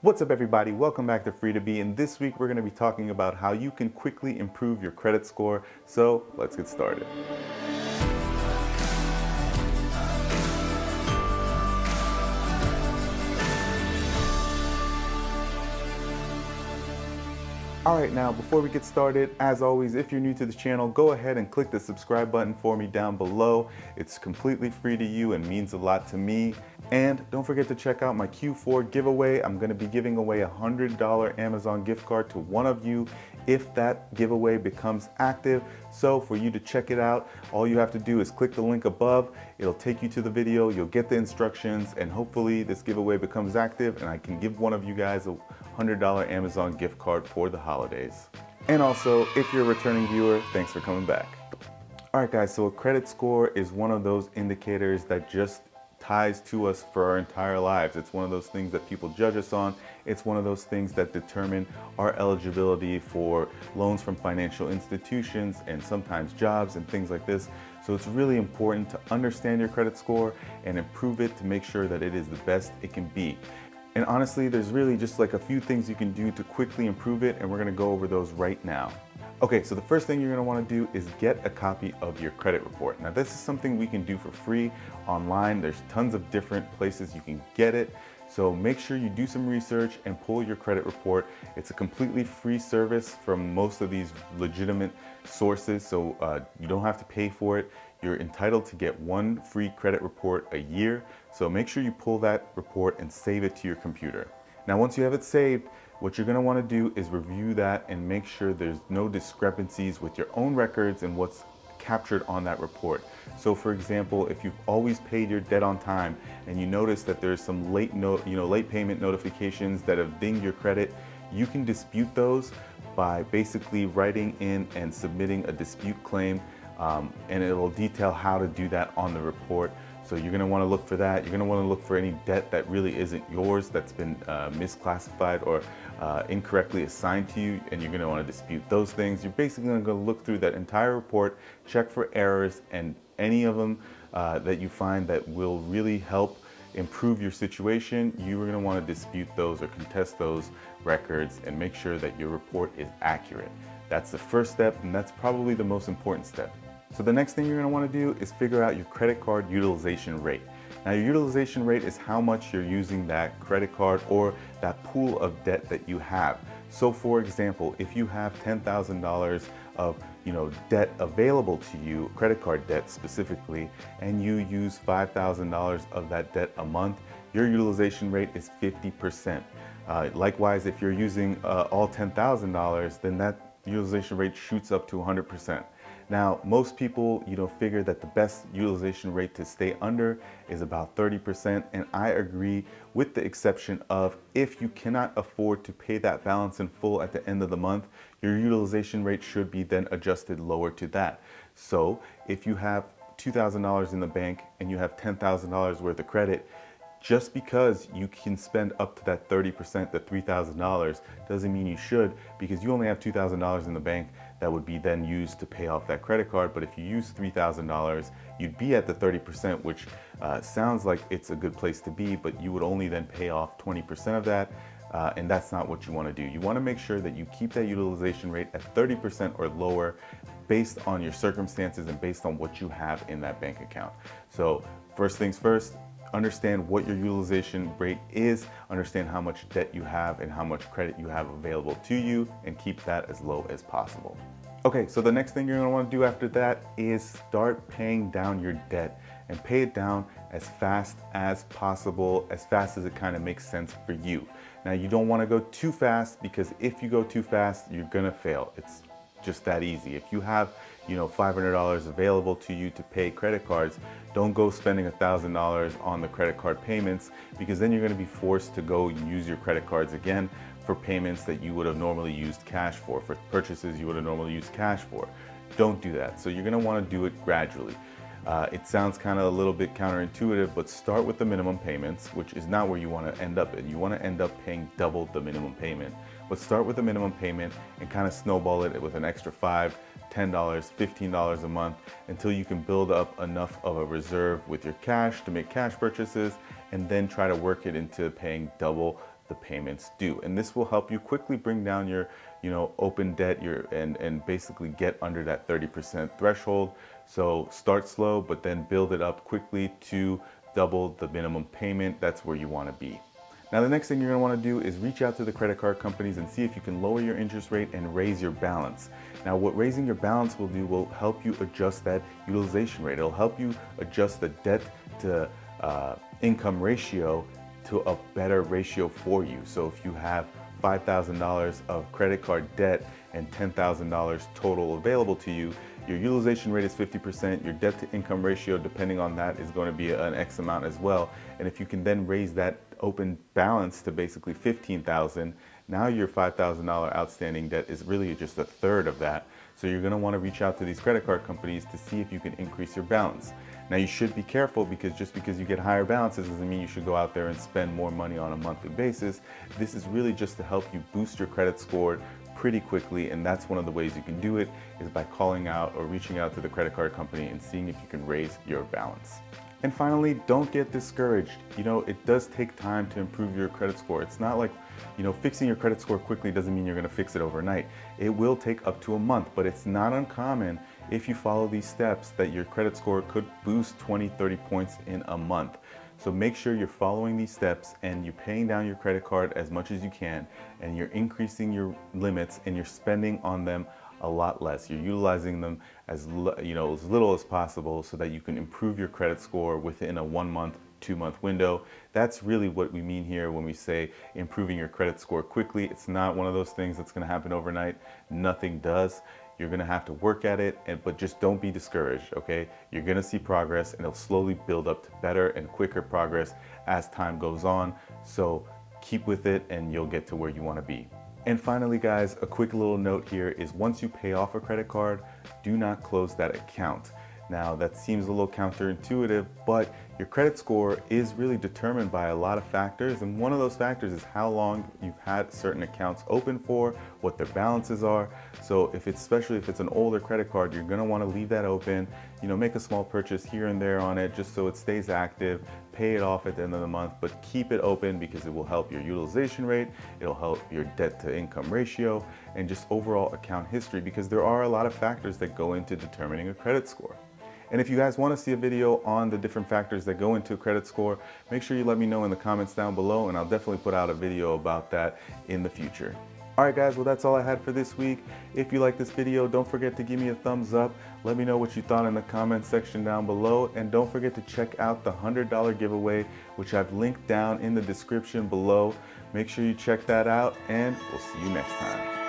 What's up everybody, welcome back to Free to Be, and this week we're going to be talking about how you can quickly improve your credit score. So let's get started. Alright, now before we get started, as always, if you're new to the channel, go ahead and click the subscribe button for me down below. It's completely free to you and means a lot to me. And don't forget to check out my Q4 giveaway. I'm going to be giving away a $100 Amazon gift card to one of you if that giveaway becomes active. So for you to check it out, all you have to do is click the link above. It'll take you to the video, you'll get the instructions, and hopefully this giveaway becomes active and I can give one of you guys a $100 Amazon gift card for the holidays. And also, if you're a returning viewer, thanks for coming back. All right guys, so a credit score is one of those indicators that just ties to us for our entire lives. It's one of those things that people judge us on. It's one of those things that determine our eligibility for loans from financial institutions and sometimes jobs and things like this. So it's really important to understand your credit score and improve it to make sure that it is the best it can be. And honestly, there's really just like a few things you can do to quickly improve it, and we're gonna go over those right now. Okay, so the first thing you're gonna wanna do is get a copy of your credit report. Now this is something we can do for free online. There's tons of different places you can get it. So make sure you do some research and pull your credit report. It's a completely free service from most of these legitimate sources, so you don't have to pay for it. You're entitled to get one free credit report a year. So make sure you pull that report and save it to your computer. Now, once you have it saved, what you're gonna wanna do is review that and make sure there's no discrepancies with your own records and what's captured on that report. So for example, if you've always paid your debt on time and you notice that there's some late payment notifications that have dinged your credit, you can dispute those by basically writing in and submitting a dispute claim, and it'll detail how to do that on the report. So you're gonna wanna look for that. You're gonna wanna look for any debt that really isn't yours, that's been misclassified or incorrectly assigned to you, and you're gonna wanna dispute those things. You're basically gonna look through that entire report, check for errors, and any of them that you find that will really help improve your situation, you're gonna wanna dispute those or contest those records and make sure that your report is accurate. That's the first step, and that's probably the most important step. So the next thing you're gonna wanna do is figure out your credit card utilization rate. Now your utilization rate is how much you're using that credit card or that pool of debt that you have. So for example, if you have $10,000 of debt available to you, credit card debt specifically, and you use $5,000 of that debt a month, your utilization rate is 50%. Likewise, if you're using all $10,000, then that utilization rate shoots up to 100%. Now, most people, figure that the best utilization rate to stay under is about 30%, and I agree, with the exception of if you cannot afford to pay that balance in full at the end of the month, your utilization rate should be then adjusted lower to that. So if you have $2,000 in the bank and you have $10,000 worth of credit, just because you can spend up to that 30%, the $3,000, doesn't mean you should, because you only have $2,000 in the bank that would be then used to pay off that credit card. But if you use $3,000, you'd be at the 30%, which sounds like it's a good place to be, but you would only then pay off 20% of that. And that's not what you want to do. You want to make sure that you keep that utilization rate at 30% or lower based on your circumstances and based on what you have in that bank account. So first things first, understand what your utilization rate is, understand how much debt you have and how much credit you have available to you, and keep that as low as possible. Okay, so the next thing you're gonna wanna do after that is start paying down your debt, and pay it down as fast as possible, as fast as it kind of makes sense for you. Now, you don't wanna go too fast, because if you go too fast, you're gonna fail. It's just that easy. If you have $500 available to you to pay credit cards, don't go spending $1,000 on the credit card payments, because then you're going to be forced to go use your credit cards again for payments that you would have normally used cash for purchases you would have normally used cash for. Don't do that. So you're going to want to do it gradually. It sounds kind of a little bit counterintuitive, but start with the minimum payments, which is not where you want to end up in. You want to end up paying double the minimum payment. But start with the minimum payment and kind of snowball it with an extra $5, $10, $15 a month until you can build up enough of a reserve with your cash to make cash purchases, and then try to work it into paying double the payments due. And this will help you quickly bring down your, open debt and basically get under that 30% threshold. So start slow, but then build it up quickly to double the minimum payment. That's where you want to be. Now, the next thing you're gonna wanna do is reach out to the credit card companies and see if you can lower your interest rate and raise your balance. Now, what raising your balance will do will help you adjust that utilization rate. It'll help you adjust the debt to income ratio to a better ratio for you. So if you have $5,000 of credit card debt and $10,000 total available to you, your utilization rate is 50%, your debt to income ratio, depending on that, is going to be an X amount as well. And if you can then raise that open balance to basically $15,000, now your $5,000 outstanding debt is really just a third of that. So you're going to want to reach out to these credit card companies to see if you can increase your balance. Now, you should be careful, because just because you get higher balances doesn't mean you should go out there and spend more money on a monthly basis. This is really just to help you boost your credit score pretty quickly, and that's one of the ways you can do it, is by calling out or reaching out to the credit card company and seeing if you can raise your balance. And finally, don't get discouraged. It does take time to improve your credit score. It's not like, fixing your credit score quickly doesn't mean you're gonna fix it overnight. It will take up to a month, but it's not uncommon, if you follow these steps, that your credit score could boost 20, 30 points in a month. So make sure you're following these steps and you're paying down your credit card as much as you can, and you're increasing your limits and you're spending on them a lot less. You're utilizing them as little as possible, so that you can improve your credit score within a 1 month, 2 month window. That's really what we mean here when we say improving your credit score quickly. It's not one of those things that's going to happen overnight. Nothing does. You're going to have to work at it, but just don't be discouraged, okay? You're going to see progress, and it'll slowly build up to better and quicker progress as time goes on. So keep with it and you'll get to where you want to be. And finally, guys, a quick little note here is, once you pay off a credit card, do not close that account. Now, that seems a little counterintuitive, but your credit score is really determined by a lot of factors, and one of those factors is how long you've had certain accounts open for, what their balances are. So especially if it's an older credit card, you're gonna wanna leave that open, make a small purchase here and there on it just so it stays active, pay it off at the end of the month, but keep it open, because it will help your utilization rate, it'll help your debt to income ratio, and just overall account history, because there are a lot of factors that go into determining a credit score. And if you guys want to see a video on the different factors that go into a credit score, make sure you let me know in the comments down below, and I'll definitely put out a video about that in the future. Alright guys, well, that's all I had for this week. If you like this video, don't forget to give me a thumbs up. Let me know what you thought in the comment section down below, and don't forget to check out the $100 giveaway, which I've linked down in the description below. Make sure you check that out, and we'll see you next time.